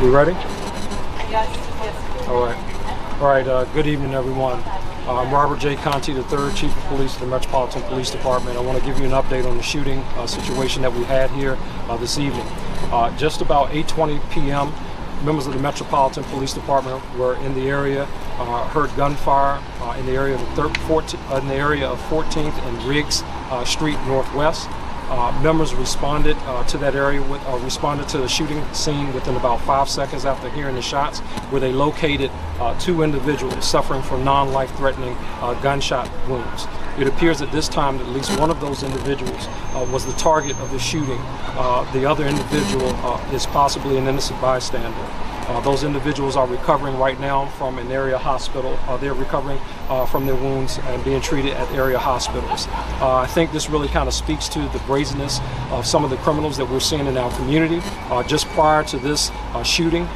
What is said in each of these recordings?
We ready? Yes. All right. Good evening, everyone. I'm Robert J. Conti, the 3rd Chief of Police of the Metropolitan Police Department. I want to give you an update on the shooting situation that we had here this evening. Just about 8:20 p.m., members of the Metropolitan Police Department were in the area, heard gunfire in the area of 14th and Riggs Street Northwest. Members responded to that area, responded to the shooting scene within about 5 seconds after hearing the shots, where they located 2 individuals suffering from non-life-threatening gunshot wounds. It appears at this time that at least one of those individuals was the target of the shooting. The other individual is possibly an innocent bystander. Those individuals are recovering right now from an area hospital. They're recovering from their wounds and being treated at area hospitals. I think this really kind of speaks to the brazenness of some of the criminals that we're seeing in our community. Just prior to this shooting,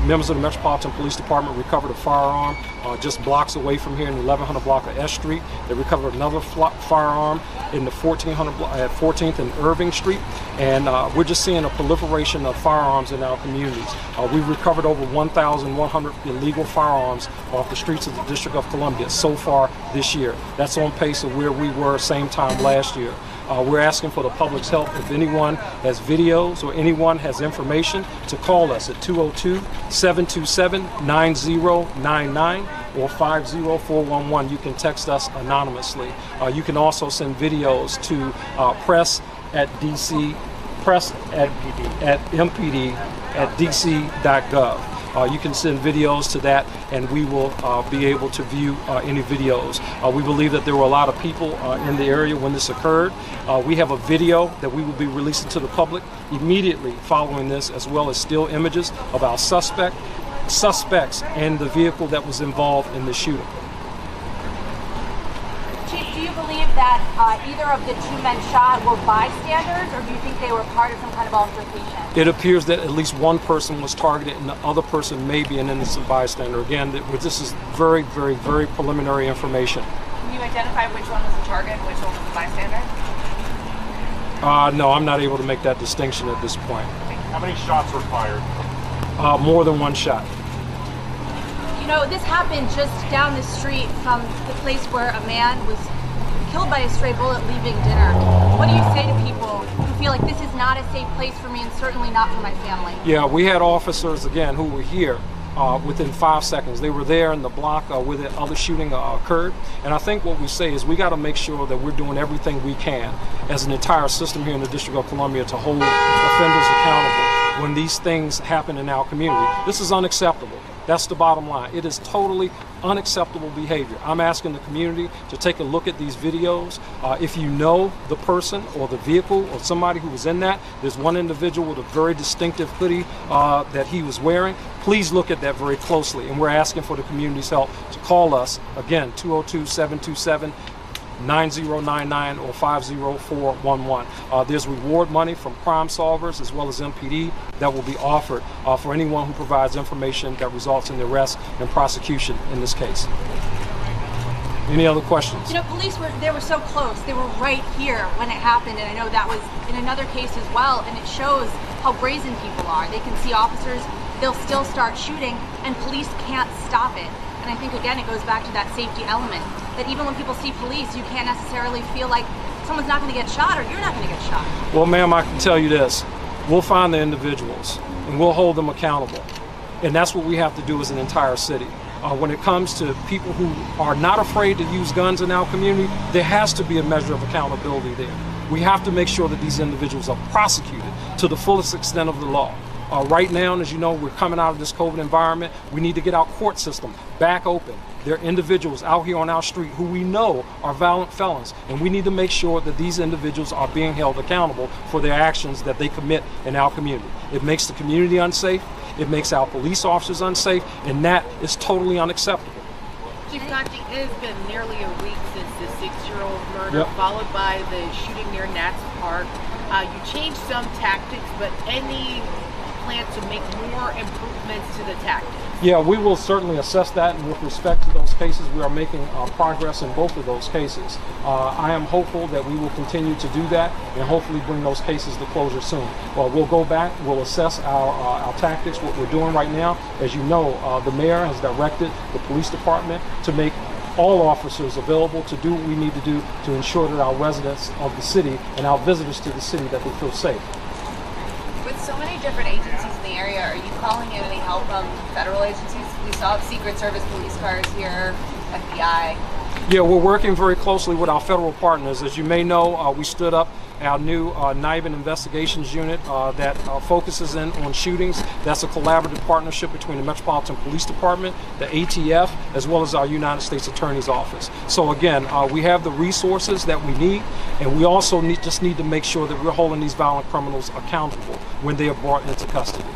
members of the Metropolitan Police Department recovered a firearm just blocks away from here in the 1100 block of S Street. They recovered another firearm in the 1400 block at 14th and Irving Street. And we're just seeing a proliferation of firearms in our communities. We've recovered over 1,100 illegal firearms off the streets of the District of Columbia so far this year. That's on pace of where we were same time last year. We're asking for the public's help. If anyone has videos or anyone has information, to call us at 202-727-9099 or 50411. You can text us anonymously. You can also send videos to press at mpd@dc.gov. You can send videos to that, and we will be able to view any videos. We believe that there were a lot of people in the area when this occurred. We have a video that we will be releasing to the public immediately following this, as well as still images of our suspects and the vehicle that was involved in the shooting. Chief, do you believe that either of the 2 men shot were bystanders, or do you think they were part of some kind of altercation? It appears that at least one person was targeted and the other person may be an innocent bystander. Again, this is very, very, very preliminary information. Can you identify which one was the target and which one was the bystander? No, I'm not able to make that distinction at this point. How many shots were fired? More than one shot. You know, this happened just down the street from the place where a man was killed by a stray bullet leaving dinner. What do you say to people who feel like this is not a safe place for me and certainly not for my family? Yeah, we had officers, again, who were here within 5 seconds. They were there in the block where the other shooting occurred. And I think what we say is we got to make sure that we're doing everything we can as an entire system here in the District of Columbia to hold offenders accountable when these things happen in our community. This is unacceptable. That's the bottom line. It is totally unacceptable behavior. I'm asking the community to take a look at these videos. If you know the person or the vehicle or somebody who was in that, there's one individual with a very distinctive hoodie that he was wearing. Please look at that very closely. And we're asking for the community's help to call us, again, 202-727-9099 or 50411. There's reward money from crime solvers as well as MPD that will be offered for anyone who provides information that results in the arrest and prosecution in this case. Any other questions? You know, police were so close. They were right here when it happened, and I know that was in another case as well, and it shows how brazen people are. They can see officers, they'll still start shooting, and police can't stop it. And I think, again, it goes back to that safety element, that even when people see police, you can't necessarily feel like someone's not going to get shot or you're not going to get shot. Well, ma'am, I can tell you this. We'll find the individuals and we'll hold them accountable. And that's what we have to do as an entire city. When it comes to people who are not afraid to use guns in our community, there has to be a measure of accountability there. We have to make sure that these individuals are prosecuted to the fullest extent of the law. Right now, as you know, we're coming out of this COVID environment. We need to get our court system back open. There are individuals out here on our street who we know are violent felons, and we need to make sure that these individuals are being held accountable for their actions that they commit in our community. It makes the community unsafe, it makes our police officers unsafe, and that is totally unacceptable. Chief Conti, it has been nearly a week since the 6-year-old murder, followed by the shooting near Nats Park. You changed some tactics, but any plan to make more improvements to the tactics? Yeah, we will certainly assess that, and with respect to those cases, we are making progress in both of those cases. I am hopeful that we will continue to do that and hopefully bring those cases to closure soon. Well, we'll go back, we'll assess our tactics, what we're doing right now. As you know, the mayor has directed the police department to make all officers available to do what we need to do to ensure that our residents of the city and our visitors to the city, that they feel safe. With so many different agencies in the area, are you calling in any help from federal agencies? We saw Secret Service police cars here, FBI. Yeah, we're working very closely with our federal partners. As you may know, we stood up our new NIBIN investigations unit that focuses in on shootings. That's a collaborative partnership between the Metropolitan Police Department, the ATF, as well as our United States Attorney's Office. So again, we have the resources that we need, and we also just need to make sure that we're holding these violent criminals accountable when they are brought into custody.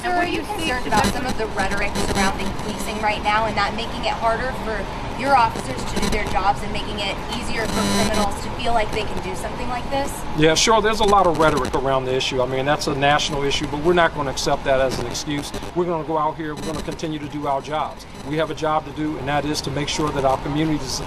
So are you concerned about some of the rhetoric surrounding policing right now and that making it harder for your officers to do their jobs and making it easier for criminals to feel like they can do something like this? Yeah, sure. There's a lot of rhetoric around the issue. I mean, that's a national issue, but we're not going to accept that as an excuse. We're going to go out here. We're going to continue to do our jobs. We have a job to do, and that is to make sure that our communities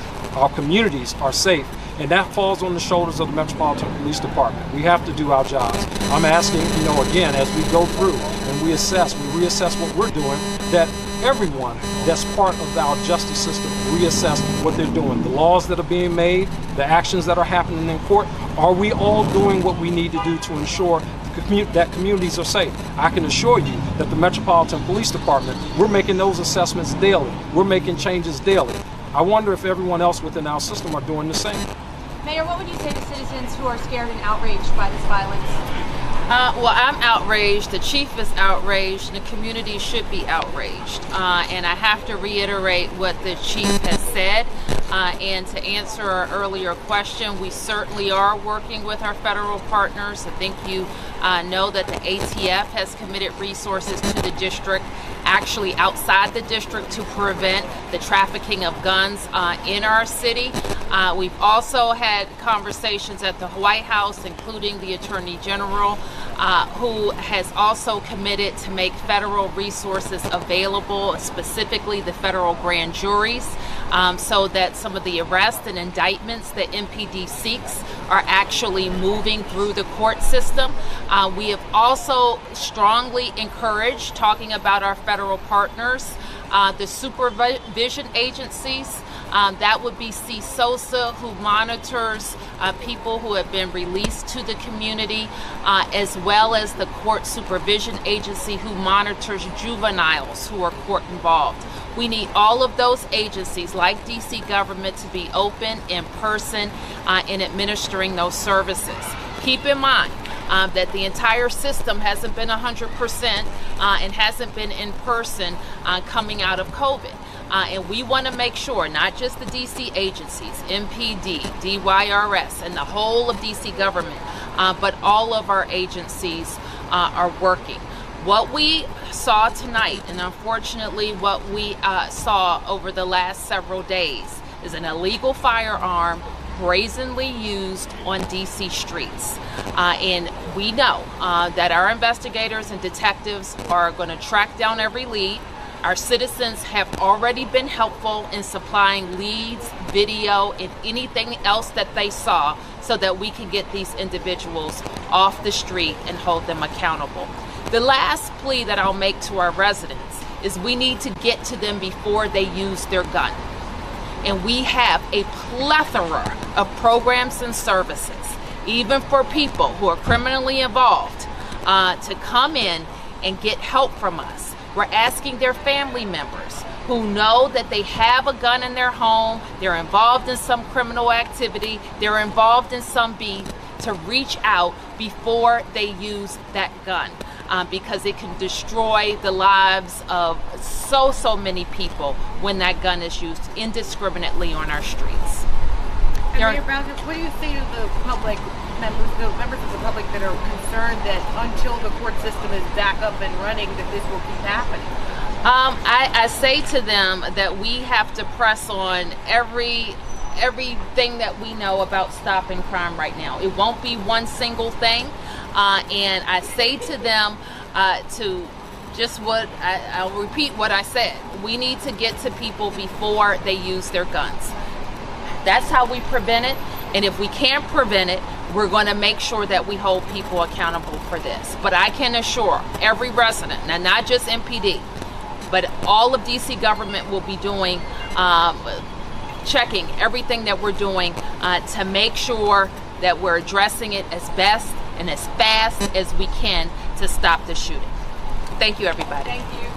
are safe. And that falls on the shoulders of the Metropolitan Police Department. We have to do our jobs. I'm asking, again, as we go through and we reassess what we're doing, that everyone that's part of our justice system reassess what they're doing. The laws that are being made, the actions that are happening in court, are we all doing what we need to do to ensure that communities are safe? I can assure you that the Metropolitan Police Department, we're making those assessments daily. We're making changes daily. I wonder if everyone else within our system are doing the same. Mayor, what would you say to citizens who are scared and outraged by this violence? Well, I'm outraged, the chief is outraged, and the community should be outraged. And I have to reiterate what the chief has said. And to answer our earlier question, we certainly are working with our federal partners. I think you know that the ATF has committed resources to the district, actually outside the district, to prevent the trafficking of guns in our city. We've also had conversations at the White House, including the Attorney General, who has also committed to make federal resources available, specifically the federal grand juries, so that some of the arrests and indictments that MPD seeks are actually moving through the court system. We have also strongly encouraged, talking about our federal partners, the supervision agencies. That would be CSOSA, who monitors people who have been released to the community, as well as the court supervision agency, who monitors juveniles who are court involved. We need all of those agencies, like DC government, to be open in person in administering those services. Keep in mind that the entire system hasn't been 100% and hasn't been in person coming out of COVID. And we want to make sure not just the DC agencies, MPD, DYRS, and the whole of DC government, but all of our agencies are working. What we saw tonight, and unfortunately what we saw over the last several days, is an illegal firearm brazenly used on DC streets. And we know that our investigators and detectives are going to track down every lead. Our citizens have already been helpful in supplying leads, video, and anything else that they saw, so that we can get these individuals off the street and hold them accountable. The last plea that I'll make to our residents is we need to get to them before they use their gun. And we have a plethora of programs and services, even for people who are criminally involved, to come in and get help from us. We're asking their family members who know that they have a gun in their home, they're involved in some criminal activity, they're involved in some beef, to reach out before they use that gun, because it can destroy the lives of so many people when that gun is used indiscriminately on our streets. And Mayor Bowser, what do you say to the public, members of the public that are concerned that until the court system is back up and running, that this will keep happening? I say to them that we have to press on everything that we know about stopping crime right now. It won't be one single thing. And I say to them, to just what I'll repeat what I said. We need to get to people before they use their guns. That's how we prevent it. And if we can't prevent it, we're going to make sure that we hold people accountable for this. But I can assure every resident, and not just MPD, but all of DC government will be doing, checking everything that we're doing to make sure that we're addressing it as best and as fast as we can to stop the shooting. Thank you, everybody. Thank you.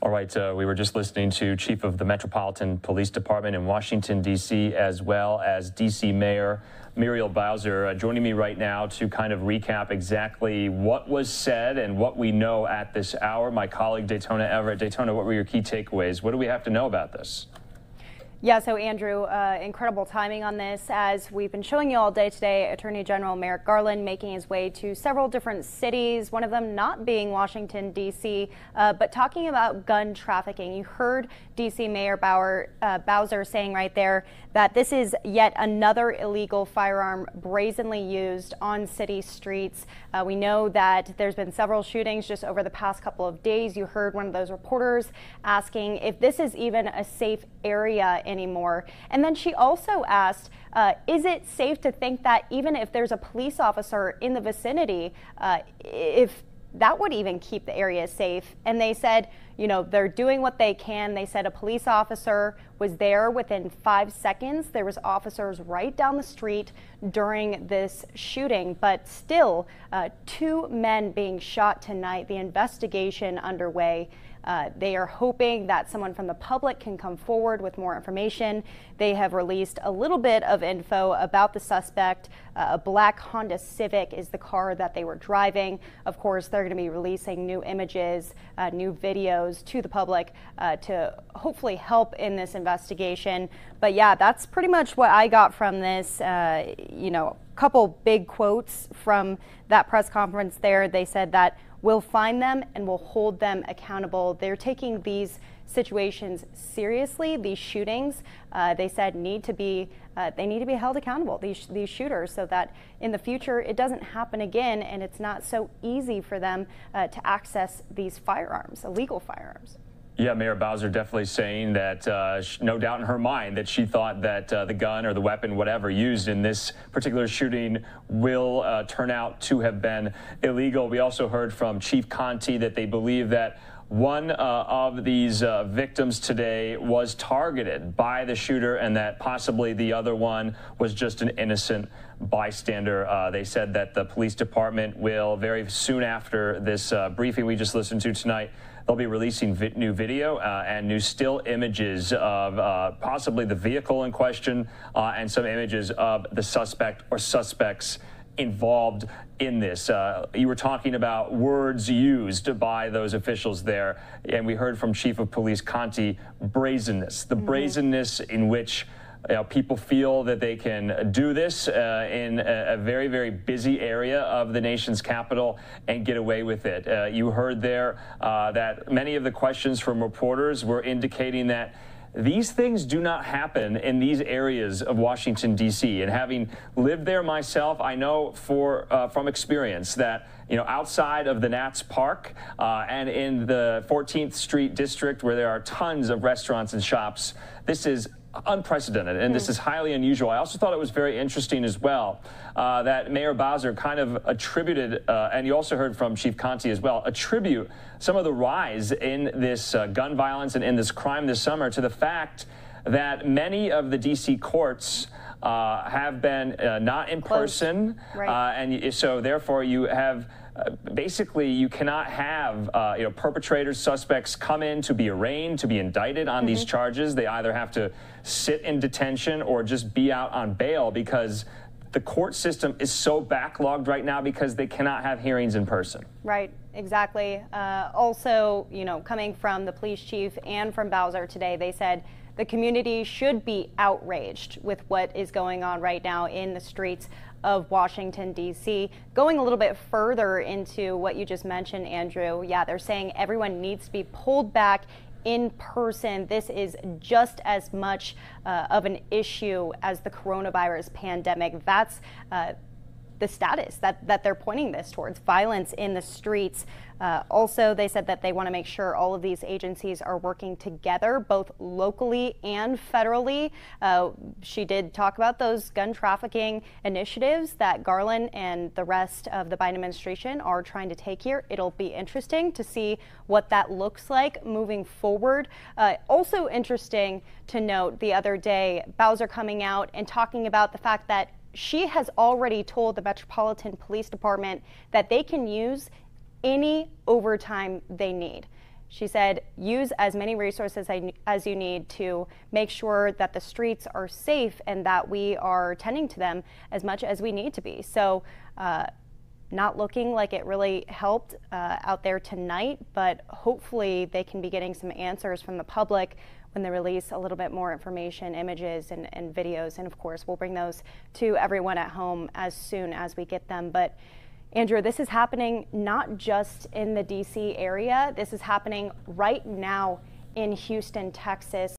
All right, we were just listening to Chief of the Metropolitan Police Department in Washington, D.C., as well as D.C. Mayor Muriel Bowser, joining me right now to kind of recap exactly what was said and what we know at this hour. My colleague Daytona Everett. Daytona, what were your key takeaways? What do we have to know about this? Yeah, so Andrew, incredible timing on this. As we've been showing you all day today, Attorney General Merrick Garland making his way to several different cities, one of them not being Washington, D.C., but talking about gun trafficking. You heard D.C. Mayor Bowser saying right there that this is yet another illegal firearm brazenly used on city streets. We know that there's been several shootings just over the past couple of days. You heard one of those reporters asking if this is even a safe area anymore. And then she also asked, is it safe to think that even if there's a police officer in the vicinity, if that would even keep the area safe? And they said, you know, they're doing what they can. They said a police officer was there within 5 seconds. There was officers right down the street during this shooting, but still 2 men being shot tonight. The investigation underway. They are hoping that someone from the public can come forward with more information. They have released a little bit of info about the suspect. A black Honda Civic is the car that they were driving. Of course, they're going to be releasing new images, new videos to the public to hopefully help in this investigation. But yeah, that's pretty much what I got from this. You know, a couple big quotes from that press conference there. They said that we'll find them and we'll hold them accountable. They're taking these situations seriously. These shootings, they said, need to be held accountable, these shooters, so that in the future it doesn't happen again and it's not so easy for them to access these firearms, illegal firearms. Yeah, Mayor Bowser definitely saying that no doubt in her mind that she thought that the gun or the weapon, whatever used in this particular shooting, will turn out to have been illegal. We also heard from Chief Conti that they believe that one of these victims today was targeted by the shooter and that possibly the other one was just an innocent bystander. They said that the police department will, very soon after this briefing we just listened to tonight, they'll be releasing new video and new still images of possibly the vehicle in question and some images of the suspect or suspects involved in this. You were talking about words used by those officials there, and we heard from Chief of Police Conti, brazenness, the brazenness in which people feel that they can do this in a very, very busy area of the nation's capital and get away with it. You heard there that many of the questions from reporters were indicating that these things do not happen in these areas of Washington, D.C. And having lived there myself, I know from experience that, outside of the Nats Park and in the 14th Street district where there are tons of restaurants and shops, this is unprecedented, and this is highly unusual. I also thought it was very interesting as well that Mayor Bowser kind of attributed, and you also heard from Chief Conti as well, attribute some of the rise in this gun violence and in this crime this summer to the fact that many of the D.C. courts have been not in person, and so therefore you have basically, you cannot have perpetrators, suspects come in to be arraigned, to be indicted on these charges. They either have to sit in detention or just be out on bail because the court system is so backlogged right now because they cannot have hearings in person. Right, exactly. Also, coming from the police chief and from Bowser today, they said the community should be outraged with what is going on right now in the streets of Washington, D.C. Going a little bit further into what you just mentioned, Andrew, yeah, they're saying everyone needs to be pulled back in person. This is just as much of an issue as the coronavirus pandemic. That's the status that they're pointing this towards, violence in the streets. Also, they said that they want to make sure all of these agencies are working together, both locally and federally. She did talk about those gun trafficking initiatives that Garland and the rest of the Biden administration are trying to take here. It'll be interesting to see what that looks like moving forward. Also interesting to note, the other day, Bowser coming out and talking about the fact that she has already told the Metropolitan Police Department that they can use any overtime they need. She said, use as many resources as you need to make sure that the streets are safe and that we are tending to them as much as we need to be. So not looking like it really helped out there tonight, but hopefully they can be getting some answers from the public when they release a little bit more information, images and videos. And of course, we'll bring those to everyone at home as soon as we get them. But Andrew, this is happening not just in the DC area. This is happening right now in Houston, Texas.